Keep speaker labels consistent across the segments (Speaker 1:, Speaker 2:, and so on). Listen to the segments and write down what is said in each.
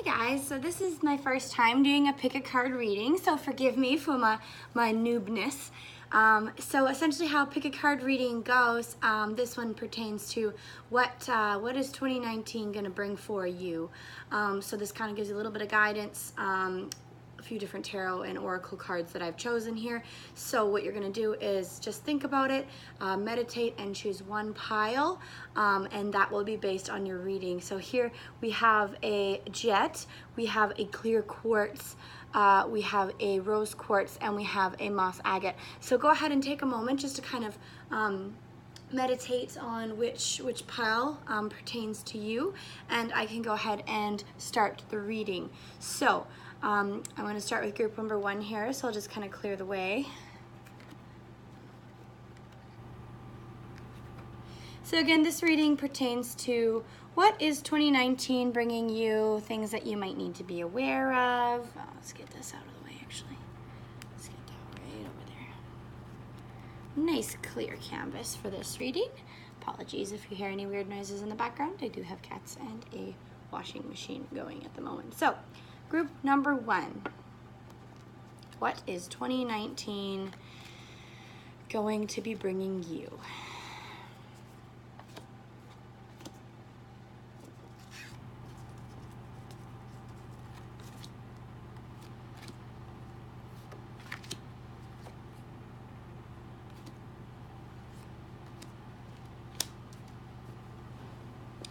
Speaker 1: Guys, so this is my first time doing a pick a card reading, so forgive me for my noobness. So essentially how pick a card reading goes, this one pertains to what is 2019 going to bring for you. So this kind of gives you a little bit of guidance, a few different tarot and oracle cards that I've chosen here. So what you're going to do is just think about it, meditate, and choose one pile, and that will be based on your reading. So here we have a jet, we have a clear quartz, we have a rose quartz, and we have a moss agate. So go ahead and take a moment just to kind of meditate on which pile pertains to you, and I can go ahead and start the reading. So I'm going to start with group number 1 here, so I'll just kind of clear the way. So again, this reading pertains to what is 2019 bringing you, things that you might need to be aware of. Oh, let's get this out of the way, actually. Let's get that right over there. Nice clear canvas for this reading. Apologies if you hear any weird noises in the background. I do have cats and a washing machine going at the moment. So, group number 1. What is 2019 going to be bringing you?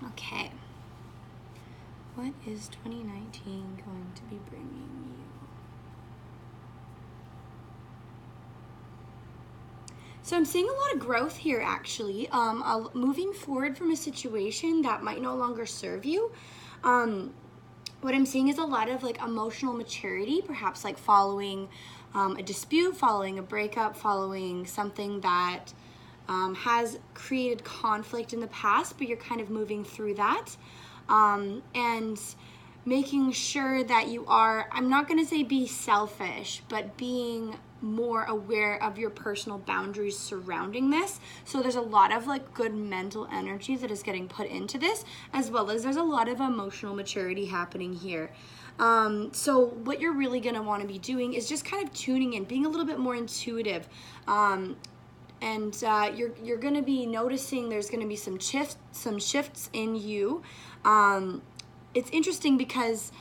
Speaker 1: Okay. What is 2019 going to be bringing you? So I'm seeing a lot of growth here, actually. Moving forward from a situation that might no longer serve you. What I'm seeing is a lot of like emotional maturity, perhaps like following a dispute, following a breakup, following something that has created conflict in the past, but you're kind of moving through that. And making sure that you are, I'm not going to say be selfish, but being more aware of your personal boundaries surrounding this. So there's a lot of like good mental energy that is getting put into this, as well as there's a lot of emotional maturity happening here. So what you're really going to want to be doing is just kind of tuning in, being a little bit more intuitive. And you're going to be noticing there's going to be some shifts in you. It's interesting because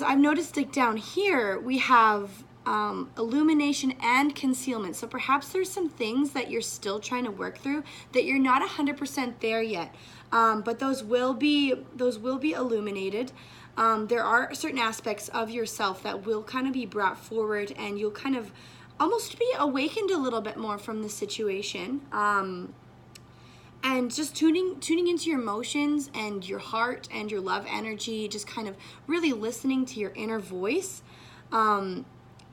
Speaker 1: I've noticed like down here we have illumination and concealment. So perhaps there's some things that you're still trying to work through that you're not 100% there yet. But those will be illuminated. There are certain aspects of yourself that will kind of be brought forward, and you'll kind of almost be awakened a little bit more from the situation. And just tuning into your emotions and your heart and your love energy, just kind of really listening to your inner voice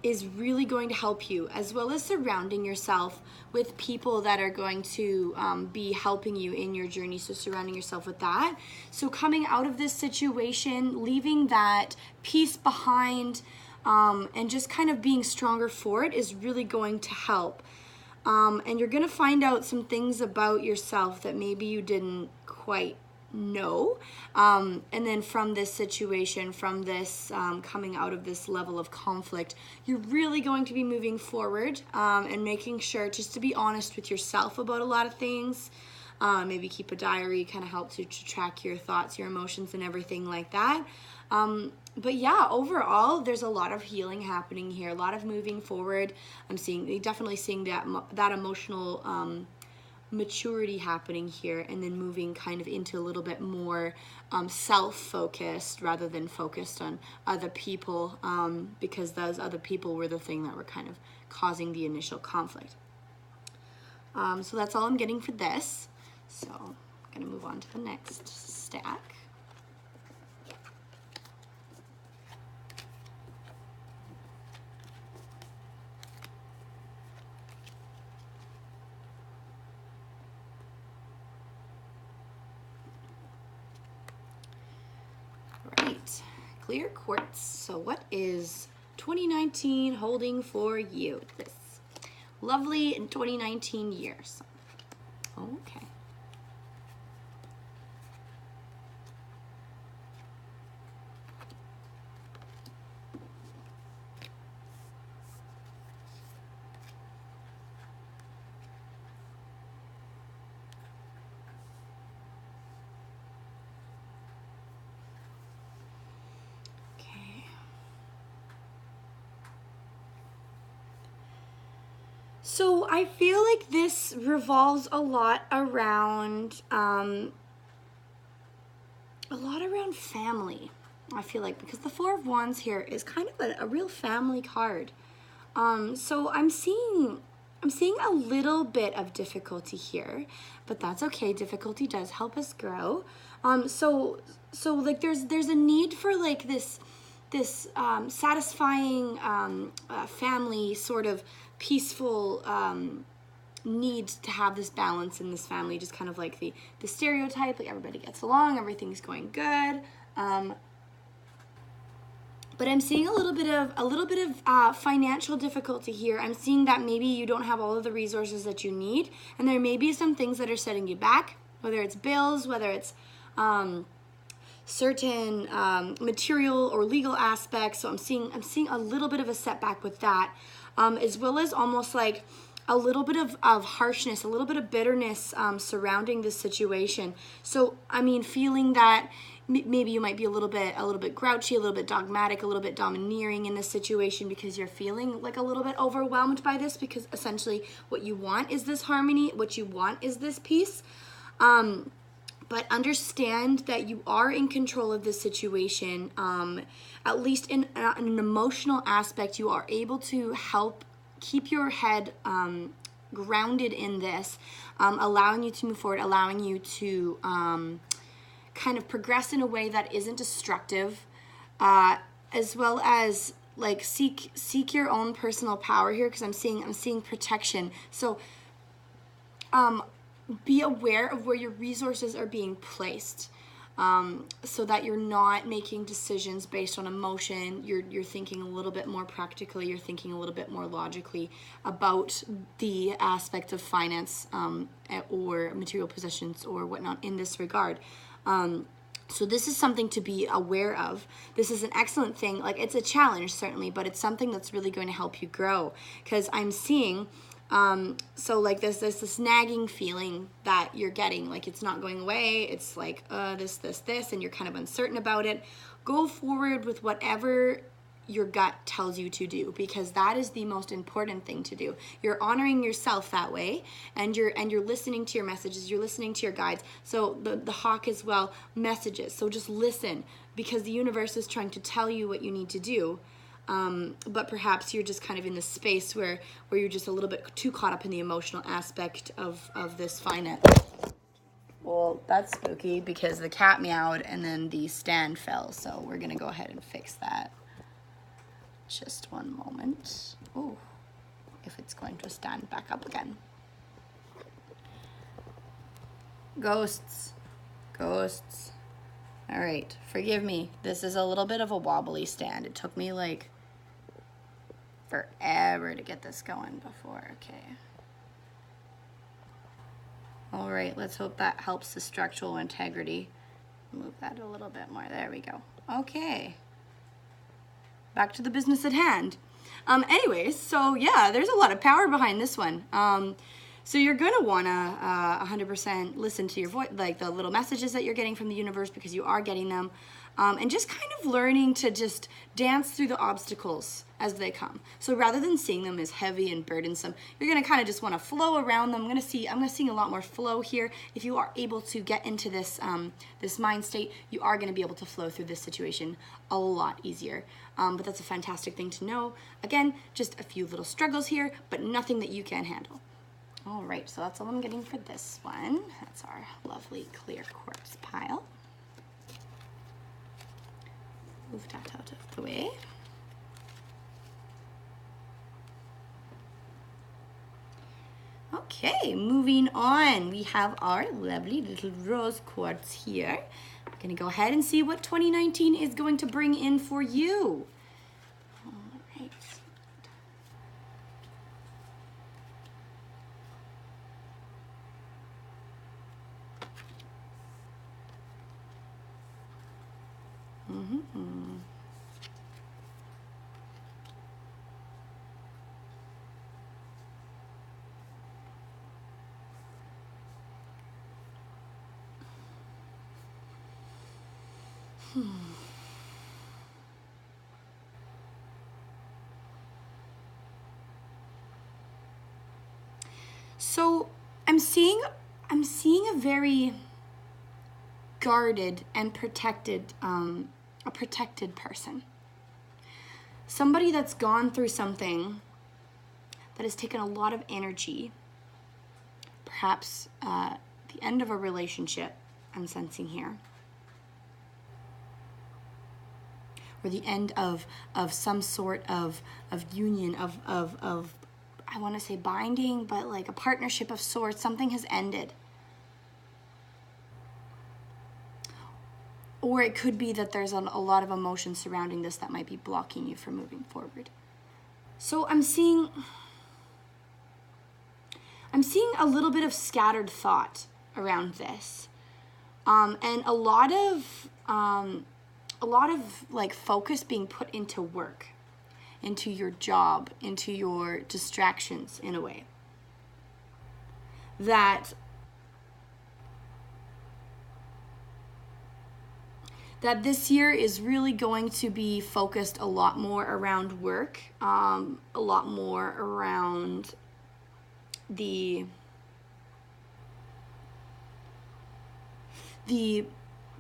Speaker 1: is really going to help you, as well as surrounding yourself with people that are going to be helping you in your journey. So surrounding yourself with that. So coming out of this situation, leaving that peace behind, and just kind of being stronger for it is really going to help. And you're going to find out some things about yourself that maybe you didn't quite know. And then from this situation, from this coming out of this level of conflict, you're really going to be moving forward and making sure just to be honest with yourself about a lot of things. Maybe keep a diary, kind of helps you to track your thoughts, your emotions, and everything like that. But yeah, overall, there's a lot of healing happening here, a lot of moving forward. I'm definitely seeing that emotional maturity happening here, and then moving kind of into a little bit more self-focused rather than focused on other people, because those other people were the thing that were kind of causing the initial conflict. So that's all I'm getting for this. So I'm going to move on to the next stack. Right, clear quartz. So what is 2019 holding for you? This lovely 2019 years. Okay. So I feel like this revolves a lot around family. I feel like because the Four of Wands here is kind of a real family card. So I'm seeing a little bit of difficulty here, but that's okay. Difficulty does help us grow. So like there's a need for like this satisfying family sort of peaceful need to have this balance in this family, just kind of like the stereotype, like everybody gets along, everything's going good. But I'm seeing a little bit of financial difficulty here. I'm seeing that maybe you don't have all of the resources that you need, and there may be some things that are setting you back, whether it's bills, whether it's certain material or legal aspects. So I'm seeing a little bit of a setback with that, as well as almost like a little bit of harshness, a little bit of bitterness surrounding this situation. So I mean, feeling that maybe you might be a little bit grouchy, a little bit dogmatic, a little bit domineering in this situation because you're feeling like a little bit overwhelmed by this, because essentially what you want is this harmony, what you want is this peace. But understand that you are in control of this situation. At least in an emotional aspect, you are able to help keep your head grounded in this, allowing you to move forward, allowing you to kind of progress in a way that isn't destructive, as well as like seek your own personal power here, because I'm seeing protection. So be aware of where your resources are being placed, so that you're not making decisions based on emotion. You're thinking a little bit more practically, you're thinking a little bit more logically about the aspect of finance or material possessions or whatnot in this regard. So this is something to be aware of. This is an excellent thing. Like, it's a challenge, certainly, but it's something that's really going to help you grow. Because I'm seeing, so like this nagging feeling that you're getting, like it's not going away. It's like, this, and you're kind of uncertain about it. Go forward with whatever your gut tells you to do, because that is the most important thing to do. You're honoring yourself that way, and you're listening to your messages, you're listening to your guides. So the hawk as well, messages. So just listen, because the universe is trying to tell you what you need to do. But perhaps you're just kind of in this space where you're just a little bit too caught up in the emotional aspect of this finance. Well, that's spooky because the cat meowed and then the stand fell. So we're gonna go ahead and fix that. Just one moment. Oh, if it's going to stand back up again. Ghosts. All right, forgive me. This is a little bit of a wobbly stand. It took me like forever to get this going before. Okay. All right, let's hope that helps the structural integrity. Move that a little bit more. There we go. Okay. Back to the business at hand. Anyways, so yeah, there's a lot of power behind this one. So you're gonna wanna 100% listen to your voice, like the little messages that you're getting from the universe, because you are getting them, and just kind of learning to just dance through the obstacles as they come. So rather than seeing them as heavy and burdensome, you're gonna kind of just want to flow around them. I'm gonna see a lot more flow here. If you are able to get into this this mind state, you are gonna be able to flow through this situation a lot easier. But that's a fantastic thing to know. Again, just a few little struggles here, but nothing that you can't handle. All right, so that's all I'm getting for this one. That's our lovely clear quartz pile. Move that out of the way. Okay, moving on. We have our lovely little rose quartz here. I'm gonna go ahead and see what 2019 is going to bring in for you. All right. I'm seeing a very guarded and protected, a protected person. Somebody that's gone through something that has taken a lot of energy. Perhaps the end of a relationship, I'm sensing here. Or the end of some sort of union, of I want to say binding, but like a partnership of sorts. Something has ended. Or it could be that there's a lot of emotion surrounding this that might be blocking you from moving forward. So I'm seeing a little bit of scattered thought around this. And a lot of like focus being put into work, into your job, into your distractions in a way. That this year is really going to be focused a lot more around work, a lot more around the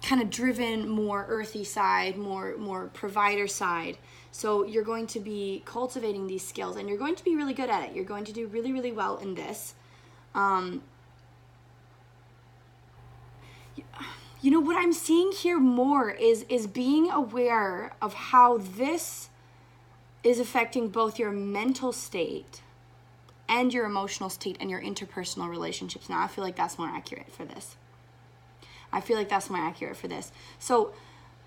Speaker 1: kind of driven, more earthy side, more provider side. So you're going to be cultivating these skills, and you're going to be really good at it. You're going to do really, really well in this. You know, what I'm seeing here more is being aware of how this is affecting both your mental state and your emotional state and your interpersonal relationships. Now, I feel like that's more accurate for this. So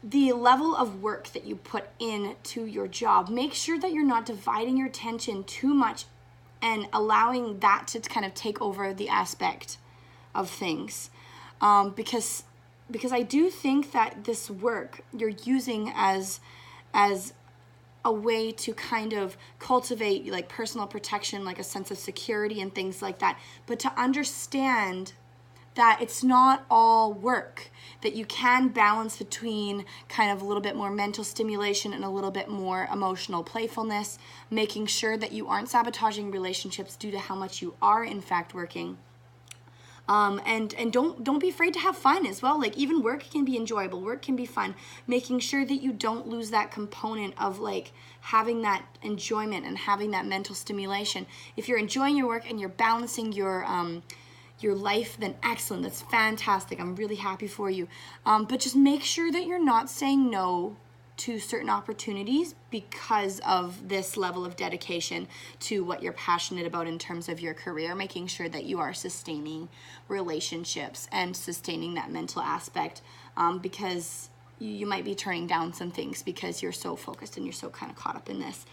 Speaker 1: the level of work that you put into your job, make sure that you're not dividing your attention too much and allowing that to kind of take over the aspect of things. Because I do think that this work you're using as a way to kind of cultivate like personal protection, like a sense of security and things like that. But to understand that it's not all work, that you can balance between kind of a little bit more mental stimulation and a little bit more emotional playfulness, making sure that you aren't sabotaging relationships due to how much you are in fact working. And don't be afraid to have fun as well. Like, even work can be enjoyable. Work can be fun. Making sure that you don't lose that component of like having that enjoyment and having that mental stimulation. If you're enjoying your work and you're balancing your life, then excellent. That's fantastic. I'm really happy for you. But just make sure that you're not saying no to certain opportunities because of this level of dedication to what you're passionate about in terms of your career, making sure that you are sustaining relationships and sustaining that mental aspect, because you might be turning down some things because you're so focused and you're so kind of caught up in this.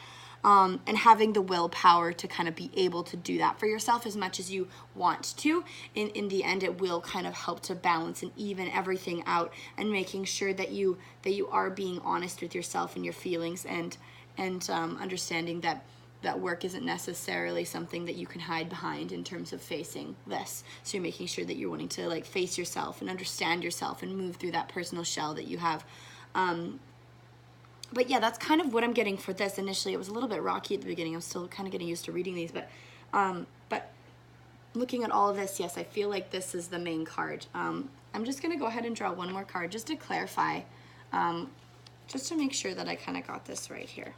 Speaker 1: And having the willpower to kind of be able to do that for yourself as much as you want to. In the end, it will kind of help to balance and even everything out, and making sure that you are being honest with yourself and your feelings, and understanding that work isn't necessarily something that you can hide behind in terms of facing this. So you're making sure that you're wanting to like face yourself and understand yourself and move through that personal shell that you have. But yeah, that's kind of what I'm getting for this. Initially, it was a little bit rocky at the beginning. I'm still kind of getting used to reading these, but looking at all of this, yes, I feel like this is the main card. I'm just going to go ahead and draw one more card just to clarify, just to make sure that I kind of got this right here.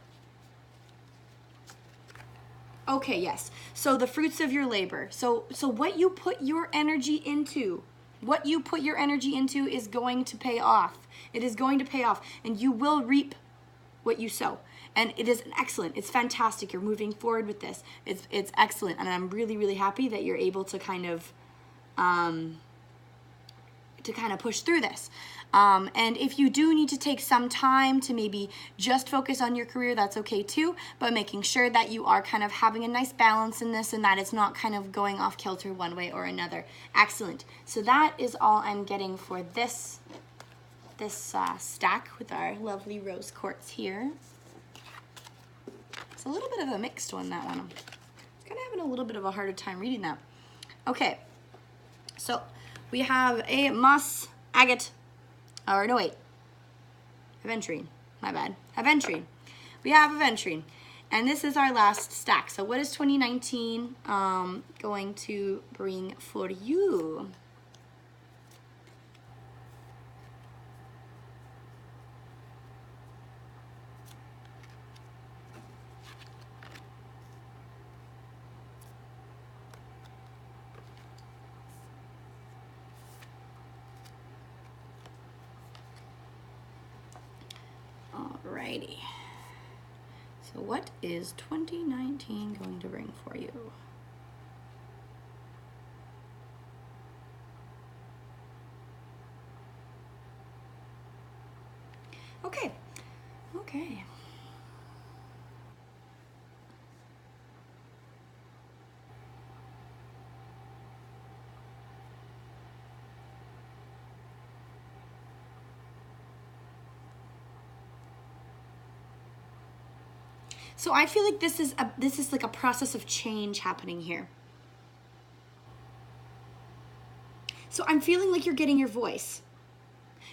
Speaker 1: Okay, yes. So the fruits of your labor. So what you put your energy into, is going to pay off. It is going to pay off, and you will reap what you sow. And it is excellent. It's fantastic. You're moving forward with this. It's excellent. And I'm really, really happy that you're able to kind of push through this. And if you do need to take some time to maybe just focus on your career, that's okay too, but making sure that you are kind of having a nice balance in this and that it's not kind of going off kilter one way or another. Excellent. So that is all I'm getting for this stack with our lovely rose quartz here. It's a little bit of a mixed one, that one. I'm kind of having a little bit of a harder time reading that. Okay, so we have a moss agate, or no wait, Aventurine, my bad, Aventurine. We have Aventurine, And this is our last stack. So what is 2019 going to bring for you? Alrighty. So what is 2019 going to bring for you? Okay. Okay. So I feel like this is like a process of change happening here. So I'm feeling like you're getting your voice.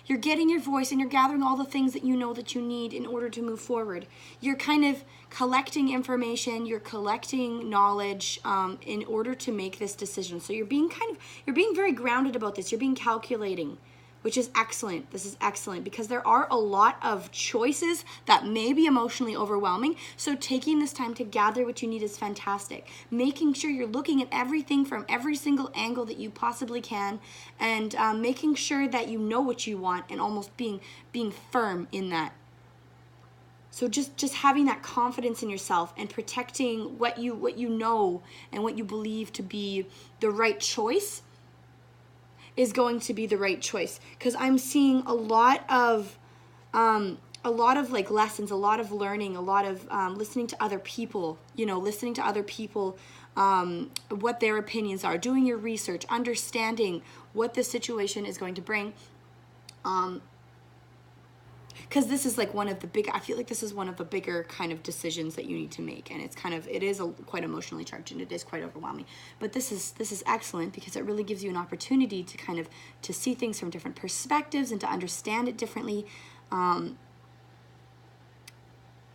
Speaker 1: You're getting your voice and you're gathering all the things that you know that you need in order to move forward. You're kind of collecting information, you're collecting knowledge in order to make this decision. So you're being very grounded about this. You're being calculating, which is excellent. This is excellent because there are a lot of choices that may be emotionally overwhelming. So taking this time to gather what you need is fantastic. Making sure you're looking at everything from every single angle that you possibly can, and making sure that you know what you want and almost being firm in that. So just having that confidence in yourself and protecting what you know and what you believe to be the right choice is going to be the right choice, because I'm seeing a lot of like lessons, a lot of learning, a lot of listening to other people, what their opinions are, doing your research, understanding what the situation is going to bring. Because this is like I feel like this is one of the bigger kind of decisions that you need to make, and it is quite emotionally charged and it is quite overwhelming. But this is excellent because it really gives you an opportunity to see things from different perspectives and to understand it differently, and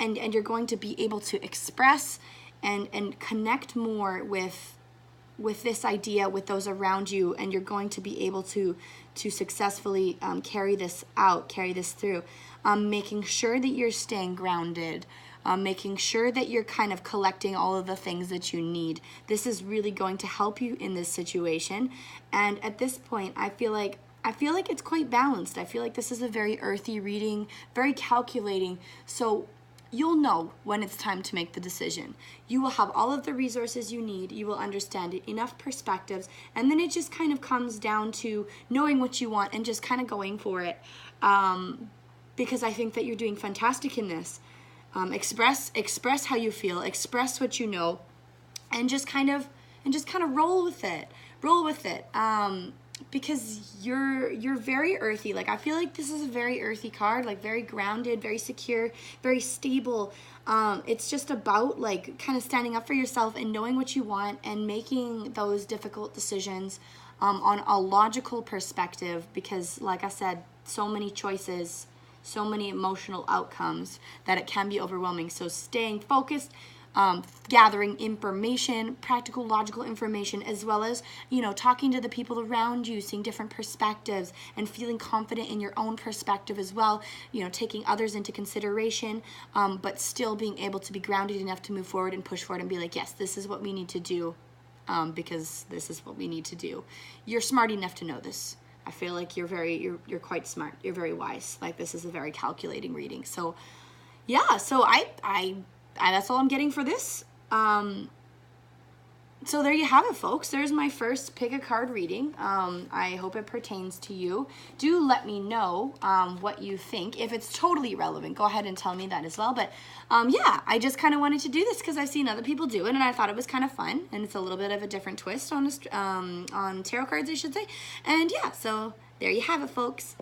Speaker 1: you're going to be able to express and connect more with this idea, with those around you, and you're going to be able to successfully carry this through, making sure that you're staying grounded, making sure that you're kind of collecting all of the things that you need. This is really going to help you in this situation. And at this point, I feel like it's quite balanced. I feel like this is a very earthy reading, very calculating. So you'll know when it's time to make the decision. You will have all of the resources you need. You will understand enough perspectives. And then it just kind of comes down to knowing what you want and just kind of going for it. Because I think that you're doing fantastic in this. Express how you feel. Express what you know. And just kind of roll with it. Because you're very earthy. Like, I feel like this is a very earthy card, like very grounded, very secure, very stable. It's just about like kind of standing up for yourself and knowing what you want and making those difficult decisions on a logical perspective, because like I said, so many choices, so many emotional outcomes that it can be overwhelming. So staying focused, gathering information, practical, logical information, as well as, talking to the people around you, seeing different perspectives and feeling confident in your own perspective as well, taking others into consideration, but still being able to be grounded enough to move forward and push forward and be like, yes, this is what we need to do, because this is what we need to do. You're smart enough to know this. I feel like you're quite smart. You're very wise. Like, this is a very calculating reading. So yeah, so I that's all I'm getting for this. So there you have it, folks. There's my first pick a card reading. I hope it pertains to you. Do let me know what you think. If it's totally relevant, go ahead and tell me that as well. But yeah, I just kind of wanted to do this because I've seen other people do it, and I thought it was kind of fun, and it's a little bit of a different twist on tarot cards, I should say. And yeah, so there you have it, folks.